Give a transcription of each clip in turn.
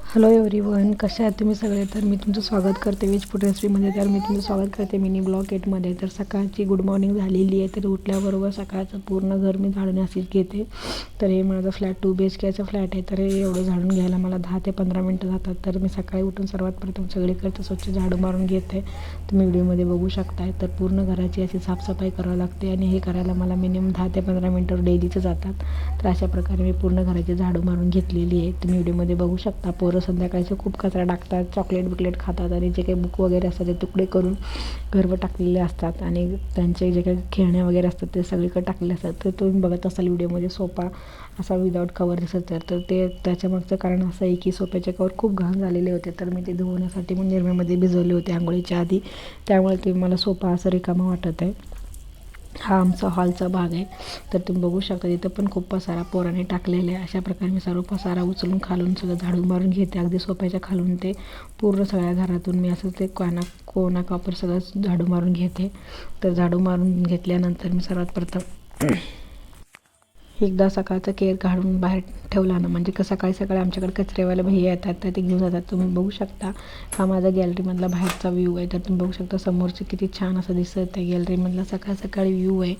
Hello everyone, कसे आहात तुम्ही सगळे? तर मी तुमचं स्वागत करते वेज फूड रेसिपीमध्ये. तर मी तुमचं स्वागत करते मिनी ब्लॉग 8मध्ये. तर सकाळची गुड मॉर्निंग झालेली आहे. तर उठल्याबरोबर सकाळचं पूर्ण घर मी झाडून अशीच घेते. तर हे माझं फ्लॅट 2 BHKचं फ्लॅट आहे. तर हे एवढं झाडून घ्यायला मला 10 ते 15 मिनटं जातात. तर मी सकाळी उठून सर्वात प्रथम सगळीकडे स्वच्छ झाडू मारून घेते. तुम्ही व्हिडिओमध्ये बघू शकताय. तर पूर्ण घराची अशी साफसफाई करावी लागते आणि हे करायला मला मिनिमम 10 ते 15 मिनटं डेलीचं जातात. तर अशा प्रकारे मी पूर्ण घराची झाडू मारून घेतलेली आहे. तुम्ही व्हिडिओमध्ये बघू शकता. पोरं संध्याकाळचे खूप कचरा टाकतात, चॉकलेट खातात आणि जे काही बुक वगैरे असतात ते तुकडे करून घरवर टाकलेले असतात आणि त्यांचे जे काही खेळणे वगैरे असतात ते सगळीकडे टाकलेले असतात. तर तुम्ही बघत असाल व्हिडिओमध्ये सोफा असा विदाऊट कवर दिसत आहे. तर ते त्याच्यामागचं कारण असं आहे की सोफ्याचे कवर खूप घाण झालेले होते. तर मी ते धुवण्यासाठी मग निरम्यामध्ये भिजवले होते आंघोळीच्या आधी. त्यामुळे ते मला सोफा असं रिकामा वाटत आहे. हा आमचा हॉलचा भाग आहे. तर तुम्ही बघू शकता तिथं पण खूप पसारा पोराने टाकलेला आहे. अशा प्रकारे मी सर्व पसारा उचलून खालून सगळं झाडू मारून घेते. अगदी सोफ्याच्या खालून ते पूर्ण सगळ्या घरातून मी असं ते कोना कॉपर सगळं झाडू मारून घेते. तर झाडू मारून घेतल्यानंतर मी सर्वात प्रथम एकदा सकाळचं केर काढून बाहेर ठेवला ना, म्हणजे सकाळी सकाळी आमच्याकडे कचरेवाले भैया येतात तर ते घेऊन जातात. तुम्ही बघू शकता हा माझा गॅलरीमधला बाहेरचा व्ह्यू आहे. तर तुम्ही बघू शकता समोरचं किती छान असं दिसत आहे. गॅलरीमधला सकाळ सकाळी व्ह्यू आहे.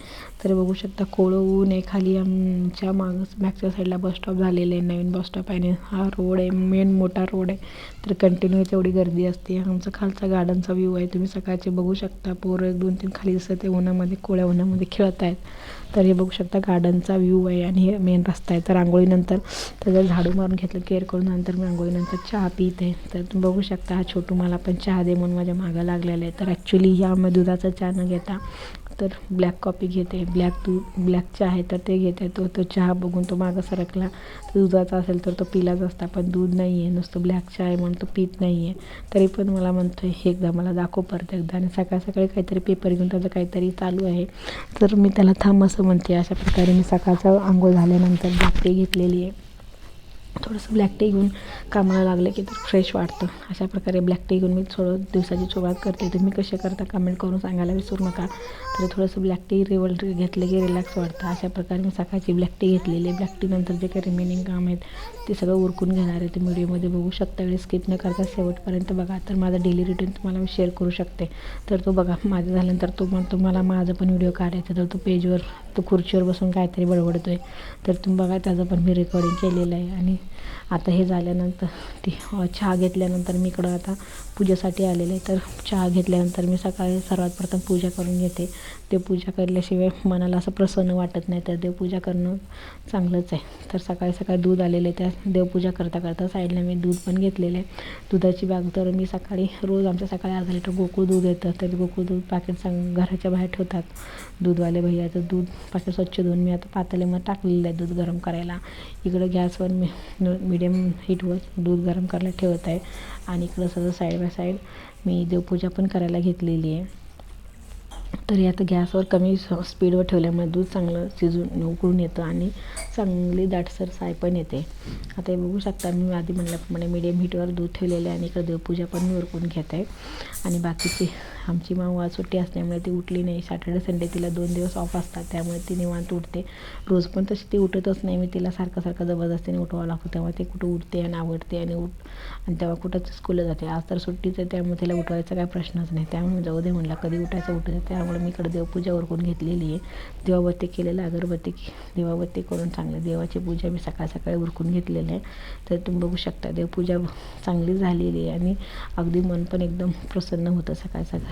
तर बघू शकता कोवळं ऊन आहे. खाली आमच्या बॅकच्या साईडला बसस्टॉप झालेलं आहे, नवीन बसस्टॉप आहे. हा रोड आहे, मेन मोठा रोड आहे. तर कंटिन्यू तेवढी गर्दी असते. आमचा खालचा गार्डनचा व्ह्यू आहे. तुम्ही सकाळचे बघू शकता पोरं 2-3 खाली दिसत आहे उन्हामध्ये, कोवळ्या उन्हामध्ये खेळत आहेत. तर हे बघू शकता गार्डनचा व्ह्यू आहे आणि हे मेन रस्ता आहे. तर आंघोळीनंतर त्याचं झाडू मारून घेतलं, केअर करून नंतर मी आंघोळीनंतर चहा पिते. तर तुम्ही बघू शकता हा छोटू मला पण चहा दे म्हणून माझ्या मागं लागलेला आहे. तर ॲक्च्युली ह्या दुधाचा चहा न घेता तर ब्लॅक कॉफी घेते, ब्लॅक चहा आहे तर ते घेते. तो चहा बघून तो मागं सरकला. तर दुधाचा असेल तर तो पिलाच असता, पण दूध नाही आहे, नुसतं ब्लॅक चहा आहे म्हणून तो पित नाही आहे. तरी पण मला म्हणतो आहे एकदा मला दाखव परत एकदा. आणि सकाळ सकाळी काहीतरी पेपर घेऊन त्याचं काहीतरी चालू आहे. तर मी त्याला थांब असं म्हणते. अशा प्रकारे मी सकाळचं आंघोळ झाल्यानंतर ब्लॅक टी घेतलेली आहे. थोडंसं ब्लॅक टी घेऊन कामाला लागलं की तर फ्रेश वाटतं. अशा प्रकारे ब्लॅक टी घेऊन मी थोडं दिवसाची सुरुवात करते. तुम्ही कसे करता कमेंट करून सांगायला विसरू नका. तर थोडंसं ब्लॅक टी घेतलं की रिलॅक्स वाटतं. अशा प्रकारे मी सकाळची ब्लॅक टी घेतलेली आहे. ब्लॅक टीनंतर जे काही रिमेनिंग काम आहेत ते सगळं उरकून घेणार आहे. तुम्ही व्हिडिओमध्ये बघू शकता. वेळी स्किप न करता शेवटपर्यंत बघा. तर माझा डेली रुटीन तुम्हाला मी शेअर करू शकते. तर तो बघा माझं झाल्यानंतर तो म्हणतो मला माझं पण व्हिडिओ काढायचा. तर तो पेजवर तो खुर्चीवर बसून काहीतरी बडबडतो आहे. तर तुम्ही बघा त्याचं पण मी रेकॉर्डिंग केलेलं आहे. आणि आता हे झाल्यानंतर चहा घेतल्यानंतर मी इकडं आता पूजेसाठी आलेले आहे. तर चहा घेतल्यानंतर मी सकाळी सर्वात प्रथम पूजा करून घेते. देवपूजा केल्याशिवाय मनाला असं प्रसन्न वाटत नाही. तर देवपूजा करणं चांगलंच आहे. तर सकाळी सकाळी दूध आलेले त्या देवपूजा करता करता साईडला मी दूध पण घेतलेलं आहे. दुधाची बॅग तर मी सकाळी रोज आमच्या सकाळी अर्धा लिटर गोकुळ दूध येतं. तर गोकुळ दूध पॅकेट घराच्या बाहेर ठेवतात दूधवाले भैयाचं. दूध पाकीट स्वच्छ धुवून मी आता पातेल्यामध्ये टाकलेलं आहे दूध गरम करायला. इकडं गॅसवर मी मिडियम हीटवर दूध गरम करायला ठेवत आहे. आणि इकडं सगळं साईड बाय साईड मी देवपूजा पण करायला घेतलेली आहे. तरी आता गॅसवर कमी स्पीडवर ठेवल्यामुळे दूध चांगलं शिजून उकळून येतं आणि चांगली दाटसर साय पण येते. आता हे बघू शकता मी आधी म्हणल्याप्रमाणे मीडियम हीटवर दूध ठेवलेलं आहे आणि इकडं देवपूजा पण मी उरकून घेत आहे. आणि बाकीची आमची माऊ आज सुट्टी असल्यामुळे ती उठली नाही. सॅटर्डे संडे तिला 2 दिवस ऑफ असतात, त्यामुळे ती निवांत उठते. रोज पण तशी ती उठतच नाही. मी तिला सारखं जबरदस्तीने उठवावं लागतं, तेव्हा ती कुठं उठते आणि आवडते आणि तेव्हा कुठंच स्कूलला जाते. आज तर सुट्टीच आहे त्यामुळे तिला उठवायचा काय प्रश्नच नाही. त्यामुळे जाऊ दे म्हणलं, कधी उठायचं उठू दे. त्यामुळे मी इकडे देवपूजा उरकून घेतलेली आहे. दिवाबत्ती केलेलं, दिवाबत्ती करून चांगलं देवाची पूजा मी सकाळ सकाळी उरकून घेतलेलं आहे. तर तुम्ही बघू शकता देवपूजा चांगली झालेली आहे आणि अगदी मन पण एकदम प्रसन्न होतं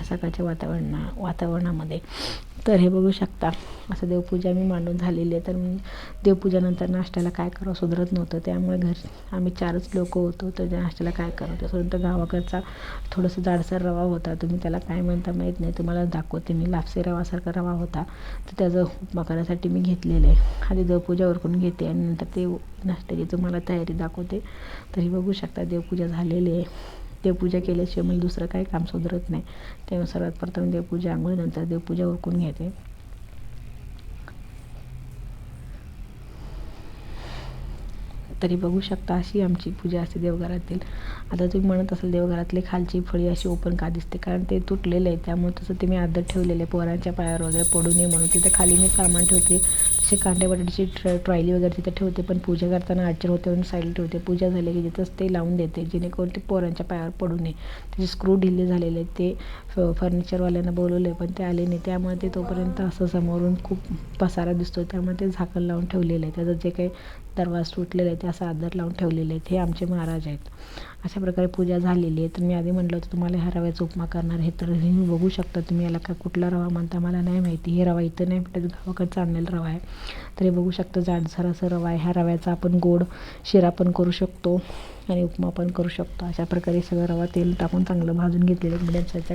सकाळच्या वातावरणामध्ये. तर हे बघू शकता असं देवपूजा मी मांडून झालेली आहे. तर देवपूजानंतर नाश्त्याला काय करावं सुधरत नव्हतं, त्यामुळे आम्ही 4च लोक होतो. तर नाश्त्याला काय करावं तसं तर गावाकडचा थोडंसं जाडसर रवा होता. तुम्ही त्याला काय म्हणता माहीत नाही, तुम्हाला दाखवते मी. लापसी रवासारखा रवा होता. तर त्याचं उपमा करायसाठी मी घेतलेलं आहे. आधी देवपूजा उरकून घेते आणि नंतर ते नाश्त्याची तुम्हाला तयारी दाखवते. तरी बघू शकता देवपूजा झालेली आहे. देवपूजा केल्याशिवाय मला दुसरं काही काम सुधरत नाही. तेव्हा सर्वात प्रथम देवपूजा, आंघोळीनंतर देवपूजा उरकून घेते. तरी बघू शकता अशी आमची पूजा असते देवघरातील. आता तुम्ही म्हणत असाल देवघरातली खालची फळी अशी ओपन का दिसते, कारण ते तुटलेलं आहे त्यामुळे तसं ते मी आदर ठेवलेलं आहे पोरांच्या पायावर वगैरे पडू नये म्हणून. तिथे खाली मी सामान ठेवते, तसे कांद्या बटाट्याची ट्रॉली वगैरे तिथे ठेवते, पण पूजा करताना अडचण होते म्हणून साईडला ठेवते. पूजा झाली की तिथंच ते लावून देते जेणेकरून ते पोरांच्या पायावर पडू नये. त्याचे स्क्रू ढिले झालेले आहेत, ते फर्निचरवाल्यांना बोलवले पण ते आले नाही, त्यामुळे ते तोपर्यंत असं समोरून खूप पसारा दिसतो त्यामुळे ते झाकण लावून ठेवलेलं आहे. त्याचं जे काही दरवाजा तुटलेलं आहे ते असं आदर लावून ठेवलेले आहेत. हे आमचे महाराज आहेत. अशा प्रकारे पूजा झालेली आहे. तर मी आधी म्हटलं होतं तुम्हाला ह्या रव्याचा उपमा करणार आहे, तर हे बघू शकता तुम्ही. याला काय कुठला रवा म्हणता मला नाही माहिती. हे रवा इथं नाही भेटत, गावाकडचा आणलेला रवा आहे. तर हे बघू शकता जाडसर असं रवा आहे. ह्या रव्याचा आपण गोड शिरा पण करू शकतो आणि उपमा पण करू शकतो. अशा प्रकारे सगळं रवा तेल टाकून चांगलं भाजून घेतलेलं. मिडियम साईजचा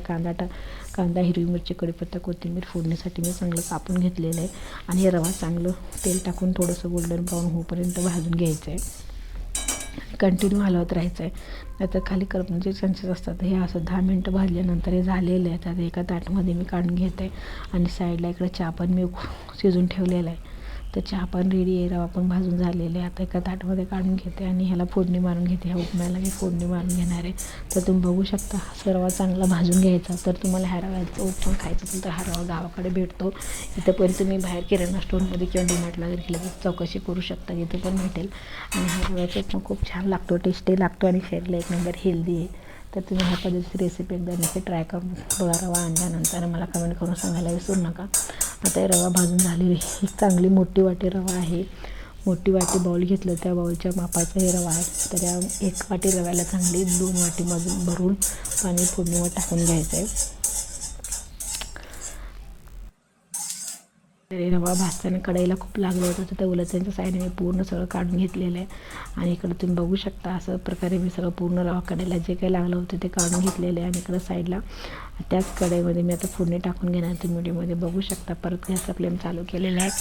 कांदा, हिरवी मिरची, कढीपत्ता, कोथिंबीर फोडणीसाठी मी चांगलं कापून घेतलेलं आहे. आणि हे रवा चांगलं तेल टाकून थोडंसं गोल्डन ब्राऊन होईपर्यंत भाजून घ्यायचं आहे. कंटिन्यू हलवत राहायचं आहे, नाहीतर खाली करपण्याचे चान्सेस असतात. हे असं 10 मिनटं भाजल्यानंतर हे झालेलं आहे. तर एका ताटामध्ये मी काढून घेते आणि साईडला इकडे चहा पण मी शिजून ठेवलेला आहे. तर चहा पण रेडी आहे, रवा पण भाजून झालेलं आहे. आता एका ताटामध्ये काढून घेते आणि ह्याला फोडणी मारून घेते. ह्या उपम्याला मी फोडणी मारून घेणार आहे. तर तुम्ही बघू शकता हा रवा चांगला भाजून घ्यायचा. तर तुम्हाला ह्या रव्याचा उपमा खायचा असेल तर हा रवा गावाकडे भेटतो. इथं पण तुम्ही बाहेर किराणा स्टोअरमध्ये किंवा डीमार्टला जर गेलं तर चौकशी करू शकता, इथं पण भेटेल. आणि हा रव्याचा उपमा खूप छान लागतो, टेस्टी लागतो आणि शरीराला एक नंबर हेल्दी आहे. तर तुम्ही ह्या पद्धतीची रेसिपी एकदा नक्की ट्राय करून बघा. रवा आणल्यानंतर मला कमेंट करून सांगायला विसरू नका. आता हे रवा भाजून झालेली एक चांगली मोठी वाटी रवा आहे. मोठी वाटी बाउल घेतलं, त्या बाउलच्या मापाचा हे रवा आहे. तर या 1 वाटी रव्याला चांगली 2 वाटीमधून भरून पाणी फोडणीवर टाकून घ्यायचं आहे. तर रवा भाजताना कढईला खूप लागलं होतं, तर त्या उलटच्या साईडने मी पूर्ण सगळं काढून घेतलेलं आहे. आणि इकडं तुम्ही बघू शकता असं प्रकारे मी सगळं पूर्ण रवा कढईला जे काही लागलं होतं ते काढून घेतलेलं आहे. आणि इकडं साईडला त्याच कढईमध्ये मी आता फोडणी टाकून घेणार. तुम्ही व्हिडिओमध्ये बघू शकता. परत गॅसचा फ्लेम चालू केलेला आहे.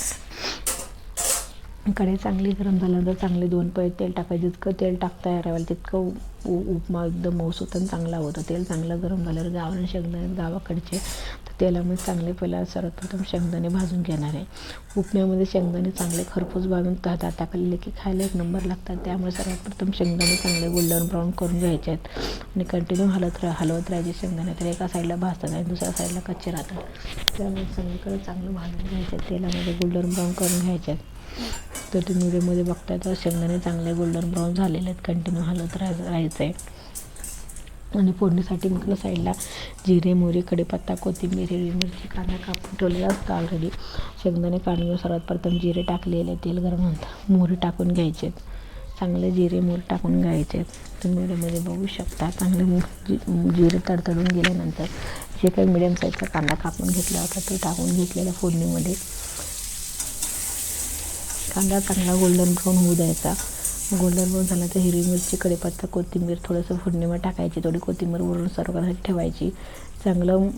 कढई चांगली गरम झाल्यानंतर चांगले 2 पळी तेल टाकायचं. जितकं तेल टाकता रव्याला तितकं उपमा एकदम मऊसूत आणि चांगला होतं. तेल चांगलं गरम झाल्यावर गावरान शेंगदाणे गावाकडचे, तर तेलामध्ये चांगले पहिला सर्वप्रथम शेंगदाणे भाजून घेणार आहे. उपम्यामध्ये शेंगदाणे चांगले खरपूस भाजून ताटात टाकलेले की खायला एक नंबर लागतात. त्यामुळे सर्वप्रथम शेंगदाणे चांगले गोल्डन ब्राऊन करून घ्यायचे आहेत आणि कंटिन्यू हलवत राहायचे शेंगदाणे. तर एका साईडला भाजतात आणि दुसऱ्या साईडला कच्चे राहतात. त्यामुळे सगळीकडे चांगलं भाजून घ्यायचे आहेत, तेलामध्ये गोल्डन ब्राऊन करून घ्यायचे आहेत. तर तुम्ही व्हिडिओमध्ये बघताय तर शेंगदाणे चांगले गोल्डन ब्राऊन झालेले आहेत. कंटिन्यू हलवत राहायचं आहे. आणि फोडणीसाठी मग साईडला जिरे, मोहरी, कढीपत्ता, कोथिंबीर, हिरवी मिरची, कांदा कापून ठेवलेला असतं ऑलरेडी. शेंगदाणे काढून घेऊन सर्वात प्रथम जिरे टाकलेले, तेल गरम होतं, मोहरी टाकून घ्यायचे आहेत. चांगले जिरे मोहरी टाकून घ्यायचे आहेत. तुम्ही व्हिडिओमध्ये बघू शकता. चांगले जिरे तडतडून गेल्यानंतर जे काही मिडियम साईजचा कांदा कापून घेतला होता तो टाकून घेतलेला फोडणीमध्ये. कांदा चांगला गोल्डन ब्राऊन होऊ द्यायचा. गोल्डन ब्राऊन झाला तर हिरवी मिरची, कढीपत्ता, कोथिंबीर थोडंसं फोडणीवर टाकायची. थोडी कोथिंबीर वरून सर्व करायची ठेवायची. चांगलं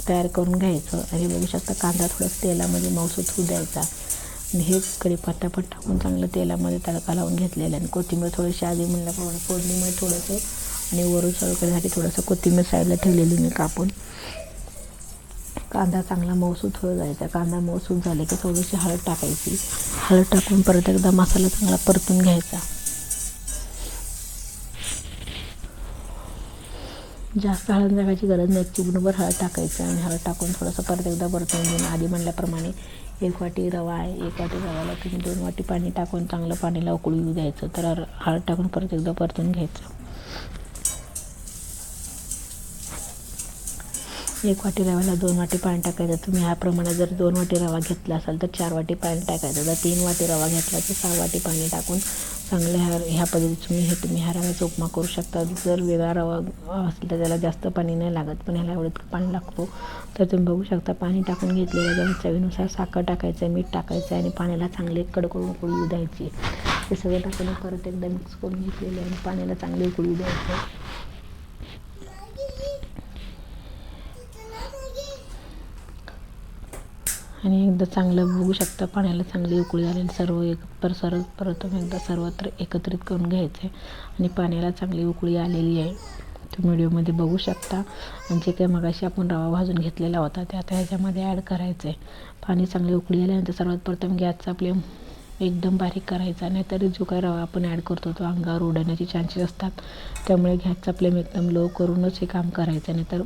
तयार करून घ्यायचं. आणि बघू शकता कांदा थोडंसं तेलामध्ये मऊसूत होऊ द्यायचा. आणि हे कढीपत्ता पण टाकून चांगलं तेलामध्ये तडका लावून घेतलेला. आणि कोथिंबीर थोडीशी आधी म्हणल्याप्रमाणे फोडणीमध्ये थोडंसं आणि वरून सर्व करण्यासाठी थोडंसं कोथिंबीर साईडला ठेवलेली मी कापून. कांदा चांगला मऊसूत होऊ जायचा. कांदा मऊसूत झाले की थोडीशी हळद टाकायची. हळद टाकून परत एकदा मसाला चांगला परतून घ्यायचा. जास्त हळद टाकायची गरज नाही, चिमूटभर हळद टाकायचं आणि हळद टाकून थोडंसं परत एकदा परतून घेऊन आधी म्हणल्याप्रमाणे 1 वाटी रवा आहे. 1 वाटी रव्याला तुम्ही 2 वाटी पाणी टाकून चांगलं पाणीला उकळी येऊ द्यायचं. तर हळद टाकून परत एकदा परतून घ्यायचं. 1 वाटी रव्याला 2 वाटी पाणी टाकायचं. तुम्ही ह्या प्रमाणात जर 2 वाटी रवा घेतला असाल तर 4 वाटी पाणी टाकायचं. जर 3 वाटी रवा घेतला तर 6 वाटी पाणी टाकून चांगलं ह्या पद्धतीने तुम्ही ह्या रव्याचा उपमा करू शकता. जर वेगळा रवा असेल तर त्याला जास्त पाणी नाही लागत, पण ह्याला एवढं पाणी लागतो. तर तुम्ही बघू शकता पाणी टाकून घेतलेलं. जर चवीनुसार साखर टाकायचं, मीठ टाकायचं आणि पाण्याला चांगले कडकडून उकळी येऊ द्यायची. हे सगळं टाकून परत एकदा मिक्स करून घेतलेलं आणि पाण्याला चांगली उकळी द्यायचं. आणि एकदा चांगलं बघू शकता पाण्याला चांगली उकळी आलेली. परतून एकदा सर्वत्र एकत्रित करून घ्यायचं आहे. आणि पाण्याला चांगली उकळी आलेली आहे, तुम्ही व्हिडिओमध्ये बघू शकता. आणि जे काही मगाशी आपण रवा भाजून घेतलेला होता ते आता ह्याच्यामध्ये ॲड करायचं आहे. पाणी चांगली उकळी आल्यानंतर सर्वात प्रथम गॅसचा फ्लेम एकदम बारीक करायचा, नाहीतर जो काही रवा आपण ॲड करतो तो अंगावर उडण्याचे चान्सेस असतात. त्यामुळे गॅसचा फ्लेम एकदम लो करूनच हे काम करायचं, नाहीतर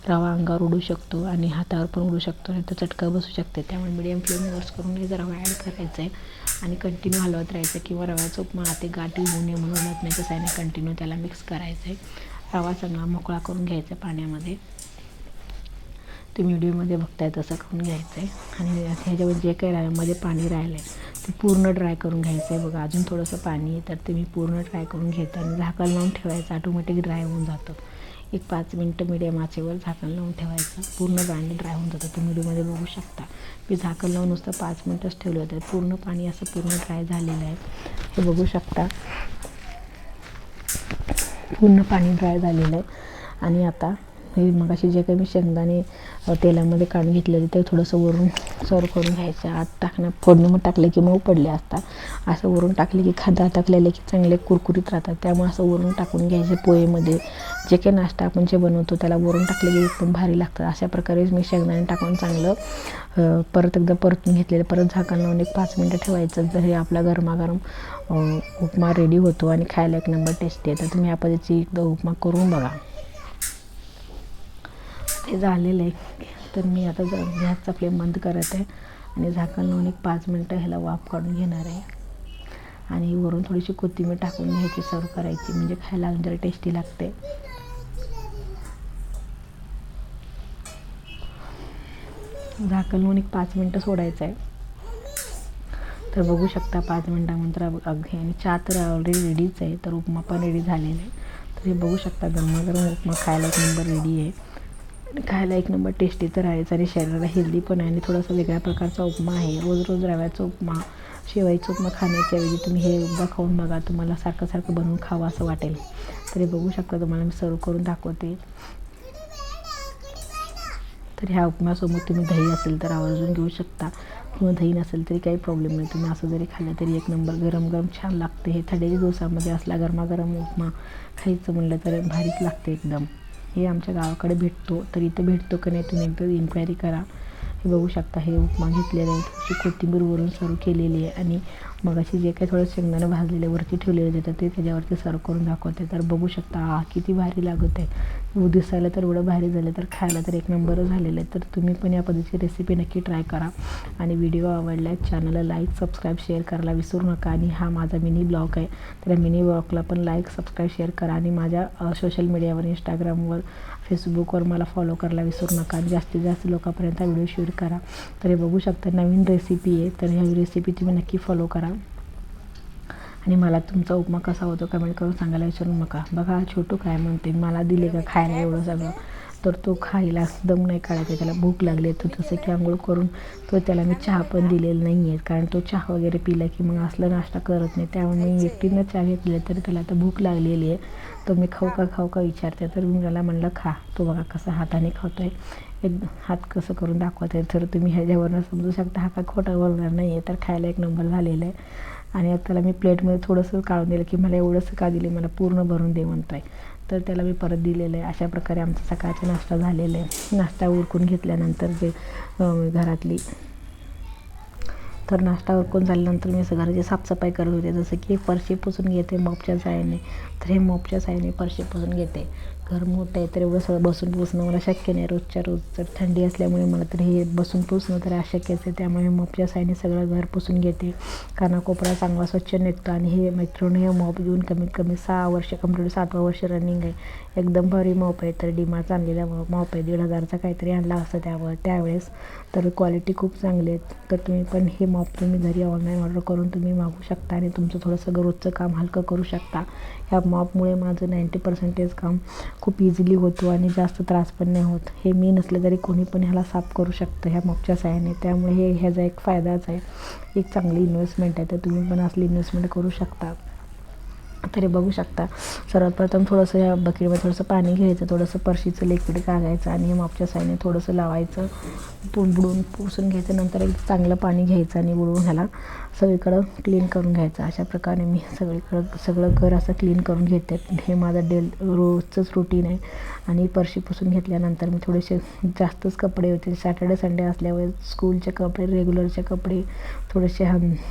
रवा अंगावर उडू शकतो आणि हातावर पण उडू शकतो, नाहीतर चटका बसू शकते. त्यामुळे मिडियम फ्लेमवरच करून हे रवा ॲड करायचं आहे आणि कंटिन्यू हलवत राहायचं किंवा रव्याचा उपमा ते गाठी होऊ नये म्हणून हलवण्याच्या साईने कंटिन्यू त्याला मिक्स करायचं आहे. रवा चांगला मोकळा करून घ्यायचा पाण्यामध्ये, तुम्ही व्हिडिओमध्ये बघताय तसं करून घ्यायचं आहे. आणि ह्याच्यावर जे काही रव्यामध्ये पाणी राहिलं आहे ते पूर्ण ड्राय करून घ्यायचं आहे. बघा अजून थोडंसं पाणी आहे, तर तुम्ही पूर्ण ड्राय करून घ्यायचं आणि झाकण लावून ठेवायचं, ऑटोमॅटिक ड्राय होऊन जातं. एक 5 मिनटं मिडियम आचेवर झाकण लावून ठेवायचं, पूर्ण पाणी ड्राय होऊन जातं. तुम्ही व्हिडिओमध्ये बघू शकता मी झाकण लावून नुसतं 5 मिनटंच ठेवलं होतं, पूर्ण पाणी असं पूर्ण ड्राय झालेलं आहे. हे बघू शकता पूर्ण पाणी ड्राय झालेलं आहे. आणि आता हे मगाशी जे काही मी शेंगदाणे तेलामध्ये काढून घेतलेले ते थोडंसं वरून सर्व करून घ्यायचं. आत फोडणीमध्ये टाकले की मऊ पडले असतात, असं वरून टाकले की खादा टाकलेले की चांगले कुरकुरीत राहतात. त्यामुळे असं वरून टाकून घ्यायचे. पोहेमध्ये जे काही नाश्ता आपण जे बनवतो त्याला वरून टाकले की एकदम भारी लागतं. अशा प्रकारे मी शेंगदाणे टाकून चांगलं परत एकदा परतून घेतलेलं, परत झाकण लावून एक 5 मिनटं ठेवायचं. तर हे आपला गरमागरम उपमा रेडी होतो आणि खायला एक नंबर टेस्टी आहे. तर तुम्ही या पद्धतीची एकदा उपमा करून बघा. ते झालेलं आहे, तर मी आता गॅसचा फ्लेम बंद करत आहे आणि झाकण लावून एक 5 मिनटं ह्याला वाफ काढून घेणार आहे. आणि वरून थोडीशी कोथिंबीर टाकून घ्यायची, सर्व करायची, म्हणजे खायला अजून जरा टेस्टी लागते. झाकण लावून एक 5 मिनटं सोडायचं आहे. तर बघू शकता 5 मिनटानंतर अगदी, आणि चहा तर ऑलरेडी रेडीच आहे, तर उपमा पण रेडी झालेला आहे. तर हे बघू शकता गरमागरम उपमा खायला एक नंबर रेडी आहे. खायला एक नंबर टेस्टी तर आहेच आणि शरीराला हेल्दी पण आहे आणि थोडासा वेगळ्या प्रकारचा उपमा आहे. रोज रोज रव्याचा उपमा, शेवयाचा उपमा खाण्याच्या ऐवजी तुम्ही हे एकदा खाऊन बघा, तुम्हाला सारखं सारखं बनवून खावं असं वाटेल. तर हे बघू शकता, तुम्हाला मी सर्व करून दाखवते. तर ह्या उपम्यासोबत तुम्ही दही असेल तर आवर्जून घेऊ शकता, किंवा दही नसेल तरी काही प्रॉब्लेम नाही, तुम्ही असं जरी खाल्लं तरी एक नंबर गरम गरम छान लागते. हे थंडीच्या दिवसामध्ये असला गरमागरम उपमा खायचं म्हणलं तर भारीच लागते एकदम. हे आमच्या गावाकडे भेटतो, तर इथं भेटतो का नाही तुम्ही एकदा इन्क्वायरी करा. हे बघू शकता हे उपमा घेतलेलं आहे, थोडीशी कोथिंबीर वरून सर्व केलेली आहे आणि मगाशी जे काही थोडं शेंगदाणे भाजलेले वरती ठेवलेले होते ते त्याच्यावरती सर्व करून दाखवते. तर बघू शकता किती भारी लागत आहे. दिसायला तर एवढं भारी झालं, तर खायला तर एक नंबर झालेलं आहे. तर तुम्ही पण या पद्धतीची रेसिपी नक्की ट्राय करा. आणि व्हिडिओ आवडला चॅनलला लाईक, सबस्क्राईब, शेअर करायला विसरू नका. आणि हा माझा मिनी ब्लॉग आहे, तर मिनी ब्लॉगला पण लाईक, सबस्क्राईब, शेअर करा. आणि माझ्या सोशल मीडियावर, इंस्टाग्रामवर, फेसबुकवर मला फॉलो करायला विसरू नका. आणि जास्तीत जास्त लोकांपर्यंत हा व्हिडिओ शेअर करा. तर हे बघू शकता नवीन रेसिपी आहे, तर ह्या रेसिपी तुम्ही नक्की फॉलो करा. आणि मला तुमचा उपमा कसा होतो कमेंट करून सांगायला विसरू नका. बघा छोटू काय म्हणते, मला दिले का खायला एवढं सगळं, तर तो खायला दम नाही काढायचा, त्याला भूक लागली. तो जसं की आंघोळ करून तो त्याला मी चहा पण दिलेला नाही आहे, कारण तो चहा वगैरे पिला की मग असला नाश्ता करत नाही. त्यामुळे मी एकटीनं चहा घेतले, तरी त्याला आता भूक लागलेली आहे. तर मी खाऊ का विचारते, तर मी त्याला म्हणलं खा. तो बघा कसा हाताने खातो आहे, एक हात कसं करून दाखवत आहे. तर तुम्ही ह्याच्यावरनं समजू शकता हा काय खोटं बोलणार नाही आहे, तर खायला एक नंबर झालेलं आहे. आणि त्याला मी प्लेटमध्ये थोडंसं काढून दिलं की मला एवढंसं का दिले, मला पूर्ण भरून दे म्हणतो आहे. तर त्याला मी परत दिलेलं आहे. अशा प्रकारे आमचा सकाळचा नाश्ता झालेला आहे. नाश्ता उरकून घेतल्यानंतर जे घरातली, तर नाश्ता उरकून झाल्यानंतर मी असं घराची साफसफाई करत होते, जसं की फरशी पुसून घेते मॉपच्या साहाय्याने. तर हे मॉपच्या साहाय्याने फरशी पुसून घेते. घर मोठं आहे तर एवढं सगळं बसून पुसणं मला शक्य नाही रोजच्या रोज. तर थंडी असल्यामुळे मला तर हे बसून पुसणं तर अशक्यच आहे. त्यामुळे मॉपच्या साहाय्याने सगळं घर पुसून घेते. कानाकोपरा चांगला स्वच्छ निघतो. आणि हे मैत्रिणी हे मॉप घेऊन कमीत कमी 6 वर्ष कंप्लीट, 7वं वर्ष रनिंग आहे. एकदम भारी मॉप आहे. तर डीमार्टचा आणलेला मॉप आहे, 1,500चा काहीतरी आणला असतं त्यावेळेस. तर क्वालिटी खूप चांगली आहे. तर तुम्ही पण हे मॉप तुम्ही घरी ऑनलाईन ऑर्डर करून तुम्ही मागवू शकता आणि तुमचं थोडंसं रोजचं काम हलकं करू शकता. ह्या मॉपमुळे माझं 90% काम खूप इझिली होतो आणि जास्त त्रास पण नाही होत. हे मी नसलं तरी कोणी पण ह्याला साफ करू शकतं ह्या मॉपच्या साहाय्याने. त्यामुळे ह्याचा एक फायदाच आहे, एक चांगली इन्व्हेस्टमेंट आहे. तर तुम्ही पण असली इन्व्हेस्टमेंट करू शकता. तरी बघू शकता. सर्वात प्रथम थोडंसं या बकेटमध्ये थोडंसं पाणी घ्यायचं, थोडंसं फरशीचं लिक्विड काढायचं आणि मागच्या साईडने थोडंसं लावायचं, बुडवून पुसून घ्यायचं. नंतर एक चांगलं पाणी घ्यायचं आणि बुडवून ह्याला सगळीकडं क्लीन करून घ्यायचं. अशा प्रकारे मी सगळं घर असं क्लीन करून घेते. हे माझं रोजचंच रुटीन आहे. आणि फरशी पुसून घेतल्यानंतर मी थोडेसे जास्तच कपडे होते, सॅटर्डे संडे असल्यामुळे स्कूलचे कपडे, रेग्युलरचे कपडे, थोडेसे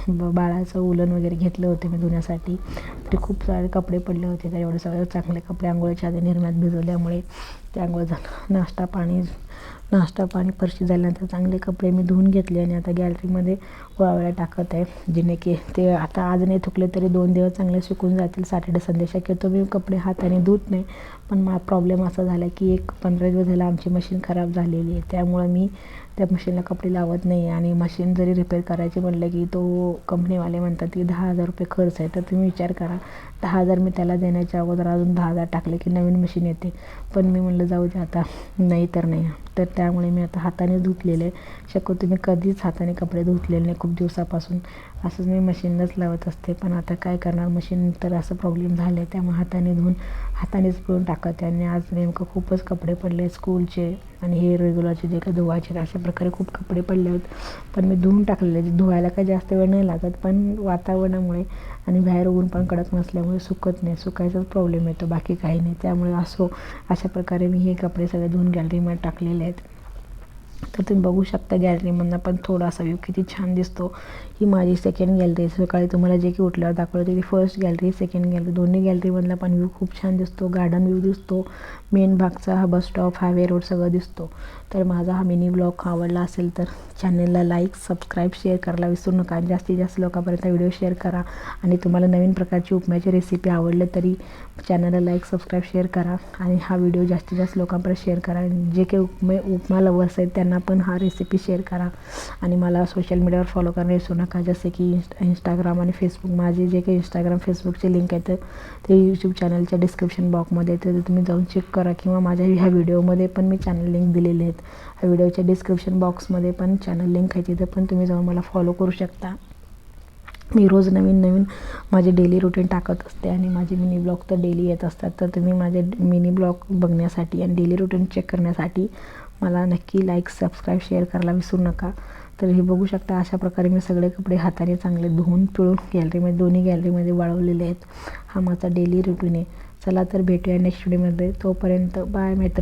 बाळाचं उलन वगैरे घेतलं होते मी धुण्यासाठी. तरी खूप सारे कपडे पडले होते. तर एवढे सगळे चांगले कपडे आंघोळीच्या आधी निरम्यात भिजवल्यामुळे ते आंघोळ झालं. नाश्ता पाणी फरशी झाल्यानंतर चांगले कपडे मी धुवून घेतले आणि आता गॅलरीमध्ये वाळवायला टाकत आहे. जेणे की ते आता आज नाही धुतले तरी 2 दिवस चांगले सुकून जातील. सॅटर्डे संडे शक्यतो मी कपडे हाताने धुत नाही, पण प्रॉब्लेम असा झाला की 15 दिवस झाला आमची मशीन खराब झालेली आहे. त्यामुळं मी त्या मशीनला कपडे लावत नाही. आणि मशीन जरी रिपेअर करायचे म्हटलं की तो कंपनीवाले म्हणतात की 10,000 रुपये खर्च आहे. तर तुम्ही विचार करा, 10,000 मी त्याला देण्याच्या अगोदर अजून 10,000 टाकले की नवीन मशीन येते. पण मी म्हणलं जाऊ दे आता, नाही तर नाही. तर त्यामुळे मी आता हाताने धुतलेले. शक्यतो मी कधीच हाताने कपडे धुतलेले नाही खूप दिवसापासून. असंच मी मशीनलाच लावत असते. पण आता काय करणार, मशीन तर असं प्रॉब्लेम झालं आहे, त्यामुळे हातानेच पिळून टाकत आहे. आणि आज नेमकं खूपच कपडे पडले स्कूलचे आणि हे रेग्युलरचे जे काही धुवायचे, अशा प्रकारे खूप कपडे पडले आहेत. पण मी धुवून टाकलेले. धुवायला काही जास्त वेळ नाही लागत, पण वातावरणामुळे आणि बाहेर ऊन पण कडक नसल्यामुळे सुकत नाही, सुकायचाच प्रॉब्लेम येतो, बाकी काही नाही. त्यामुळे अशा प्रकारे मी हे कपडे सगळे धुवून गॅलरीमध्ये टाकलेले आहेत. तर तुम्ही बघू शकता गॅलरीमधनं पण थोडासा व्ह्यू किती छान दिसतो. ही माझी सेकंड गॅलरी. सकाळी तुम्हाला जे की उठल्यावर दाखवलं होती ती फर्स्ट गॅलरी, सेकंड गॅलरी. दोन्ही गॅलरीमधला पण व्ह्यू खूप छान दिसतो. गार्डन व्ह्यू दिसतो, मेन भागचा हा बस स्टॉप, हायवे रोड सगळं दिसतो. तर माझा हा मिनी ब्लॉग आवडला असेल तर चॅनलला लाईक, सबस्क्राईब, शेअर करायला विसरू नका. जास्तीत जास्त लोकांपर्यंत व्हिडिओ शेअर करा. आणि तुम्हाला नवीन प्रकारची उपम्याची रेसिपी आवडली तरी चॅनलला लाईक, सबस्क्राईब, शेअर करा. आणि हा व्हिडिओ जास्तीत जास्त लोकांपर्यंत शेअर करा. जे काही उपमा लवर्स आहेत त्यांना पण हा रेसिपी शेअर करा. आणि मला सोशल मीडियावर फॉलो करायला विसरू नका, जसे की इंस्टाग्राम आणि फेसबुक. माझे जे काही इंस्टाग्राम, फेसबुकचे लिंक आहेत ते यूट्यूब चॅनलच्या डिस्क्रिप्शन बॉक्समध्ये येते, तर तुम्ही जाऊन चेक करा. किंवा माझ्या ह्या व्हिडिओमध्ये पण मी चॅनल लिंक दिलेले आहेत. ह्या व्हिडिओच्या डिस्क्रिप्शन बॉक्समध्ये पण चॅनल लिंक आहे, तिथे पण तुम्ही जाऊन मला फॉलो करू शकता. मी रोज नवीन माझे डेली रुटीन टाकत असते आणि माझे मिनी ब्लॉग तर डेली येत असतात. तर तुम्ही माझे मिनी ब्लॉग बघण्यासाठी आणि डेली रुटीन चेक करण्यासाठी मला नक्की लाईक, सबस्क्राईब, शेअर करायला विसरू नका. तर हे बघू शकता, अशा प्रकारे मी सगळे कपडे हाताने चांगले धुवून पिळून गॅलरीमध्ये, दोन्ही गॅलरीमध्ये वाळवलेले आहेत. हा माझा डेली रुटीन आहे. चला तर भेटूया नेक्स्ट व्हिडिओमध्ये. तोपर्यंत बाय मित्र.